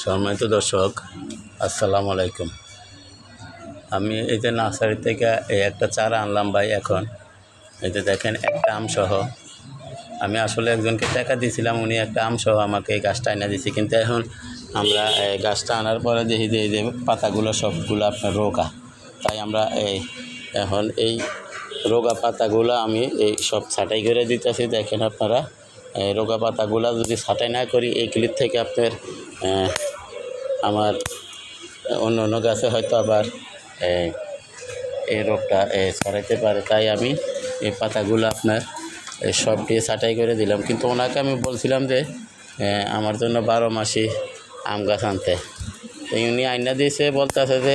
সম্মানিত দর্শক, আসসালামু আলাইকুম। আমি এই যে নার্সারি থেকে এই একটা চারা আনলাম ভাই। এখন এই যে দেখেন একটা আমসহ, আমি আসলে একজনকে টাকা দিয়েছিলাম, উনি একটা আমসহ আমাকে এই গাছটা এনে দিয়েছি। কিন্তু এখন আমরা এই গাছটা আনার পরে দেখি যে এই যে পাতাগুলো সবগুলো আপনার রোগা, তাই আমরা এখন এই রোগা পাতাগুলো আমি এই সব ছাঁটাই করে দিতেছি। দেখেন আপনারা, রোগা পাতাগুলো যদি ছাঁটাই না করি এই ক্লিপ থেকে আপনার আমার অন্য অন্য গাছে হয়তো আবার এই রোগটা ছড়াইতে পারে, তাই আমি এই পাতাগুলো আপনার সব দিয়ে ছাঁটাই করে দিলাম। কিন্তু ওনাকে আমি বলছিলাম যে আমার জন্য 12 মাসি আম গাছ আনতে, উনি আইনা দিয়েছে, বলতেছে যে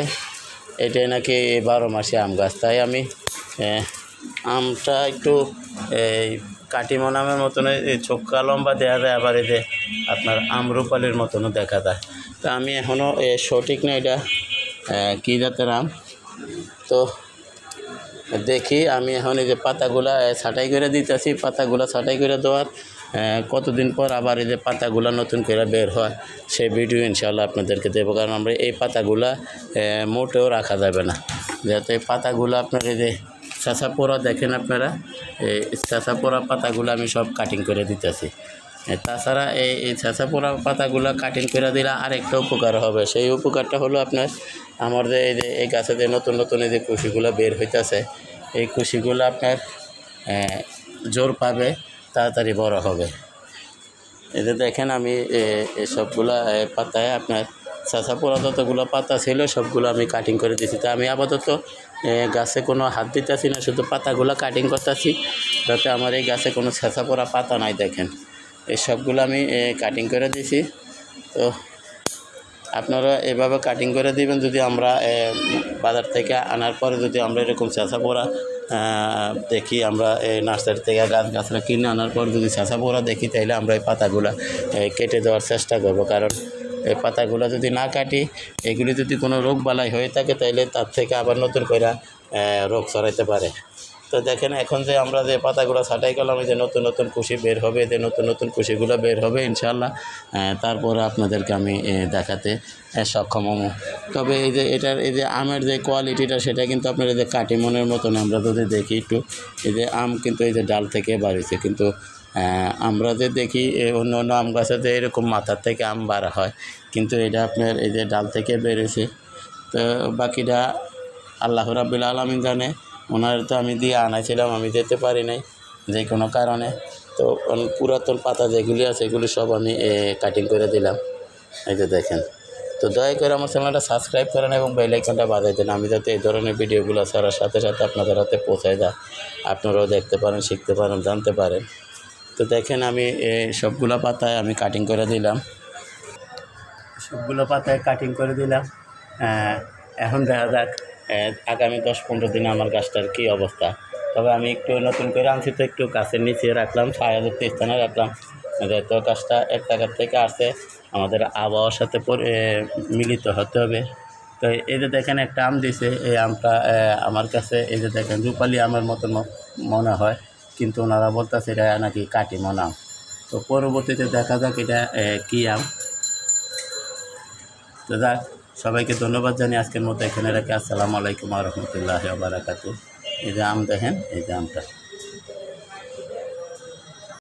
এটাই নাকি 12 মাসি আম গাছ। তাই আমি আমটা একটু এই কাটিমন আমের মতন এই চোখা লম্বা দেওয়া যায়, আবার এই যে আপনার আমরুপালির মতনও দেখা যায়। তো আমি এখনও সঠিক না এটা কী জাতের আম, তো দেখি আমি এখন এই যে পাতাগুলা ছাঁটাই করে দিতেছি। পাতাগুলা ছাঁটাই করে দেওয়ার কতদিন পর আবার এই যে পাতাগুলা নতুন করে বের হয় সেই ভিডিও ইনশাআল্লাহ আপনাদেরকে দেবো। কারণ আমরা এই পাতাগুলা মোটেও রাখা যাবে না, যেহেতু এই পাতাগুলো আপনার এই যে চাষা পোড়া দেখেন আপনারা, এই চাষা পোড়া পাতাগুলো আমি সব কাটিং করে দিতেছি। তাছাড়া এই চাষা পোড়া পাতাগুলো কাটিং করে দিলে আরেকটা উপকার হবে। সেই উপকারটা হলো আপনার আমার যে এই গাছে যে নতুন নতুন এই যে কুশিগুলো বের হইতেছে, এই কুশিগুলো আপনার জোর পাবে, তাড়াতাড়ি বড় হবে। এই যে দেখেন আমি এই সবগুলা পাতায় আপনার চাষা পোড়া যতগুলো পাতা ছিল সবগুলো আমি কাটিং করে দিয়েছি। তা আমি আপাতত গাছে কোনো হাত দিতেছি না, শুধু পাতাগুলো কাটিং করতেছি, যাতে আমার এই গাছে কোনো ছেঁচা পোড়া পাতা নাই। দেখেন এই সবগুলো আমি কাটিং করে দিয়েছি। তো আপনারা এভাবে কাটিং করে দিবেন। যদি আমরা বাজার থেকে আনার পরে যদি আমরা এরকম ছেঁচা পোড়া দেখি, আমরা এই নার্সারি থেকে গাছরা কিনে আনার পর যদি ছেঁচা পোড়া দেখি, তাইলে আমরা এই পাতাগুলো কেটে দেওয়ার চেষ্টা করব। কারণ এই পাতাগুলো যদি না কাটি, এগুলি যদি কোনো রোগ বালাই হয়ে থাকে, তাইলে তার থেকে আবার নতুন করে রোগ ছড়াইতে পারে। তো দেখেন এখন যে আমরা যে পাতাগুলো ছাঁটাই করলাম, এই যে নতুন নতুন কুশি বের হবে, যে নতুন নতুন কুশিগুলো বের হবে ইনশাআল্লাহ। তারপরে আপনাদেরকে আমি দেখাতে সক্ষম হব। তবে এই যে এটার এই যে আমের যে কোয়ালিটিটা, সেটা কিন্তু আপনার এই যে কাটিমনের মতন আমরা যদি দেখি একটু, এই যে আম কিন্তু এই যে ডাল থেকে বাড়িছে, কিন্তু আমরা যে দেখি অন্য অন্য আম গাছে যে এরকম মাথার থেকে আম বাড়া হয়, কিন্তু এটা আপনার এই যে ডাল থেকে বেরোছে। তো বাকিটা আল্লাহ রাব্বুল আলামিন জানে। ওনার তো আমি দিয়ে আনাইছিলাম, আমি যেতে পারি নাই যে কোনো কারণে। তো পুরাতন পাতা যেগুলি আছে এগুলি সব আমি কাটিং করে দিলাম। এই যে দেখেন। তো দয়া করে আমার চ্যানেলটা সাবস্ক্রাইব করেন এবং বেল আইকনটা বাজাই দেন, আমি যাতে এই ধরনের ভিডিওগুলো ছাড়ার সাথে সাথে আপনাদের হাতে পৌঁছায় যায়, আপনারাও দেখতে পারেন, শিখতে পারেন, জানতে পারেন। তো দেখেন আমি সবগুলো পাতায় আমি কাটিং করে দিলাম, সবগুলো পাতায় কাটিং করে দিলাম। এখন দেখা যাক আগামী 10-15 দিনে আমার গাছটার কী অবস্থা। তবে আমি একটু নতুন করে আনছি, তো একটু গাছের নিচে রাখলাম, ছায়াযুক্ত স্থানে রাখলাম, যেহেতু গাছটা এক জায়গার থেকে আসে, আমাদের আবহাওয়ার সাথে মিলিত হতে হবে। তো এই যে দেখেন একটা আম দিছে, এই আমটা আমার কাছে এই যে দেখেন রূপালি আমের মতন মনে হয়, কিন্তু ওনারা বলতেছে এটা নাকি কাটিমন আম। তো পরবর্তীতে দেখা যাক এটা কী আম। তো যাক, সবাইকে ধন্যবাদ জানিয়ে আজকের মতো এখানে রাখি। আসসালামু আলাইকুম ওয়া রাহমাতুল্লাহি ওয়া বারাকাতুহু। এই যে আম দেখেন, এই যে আমটা।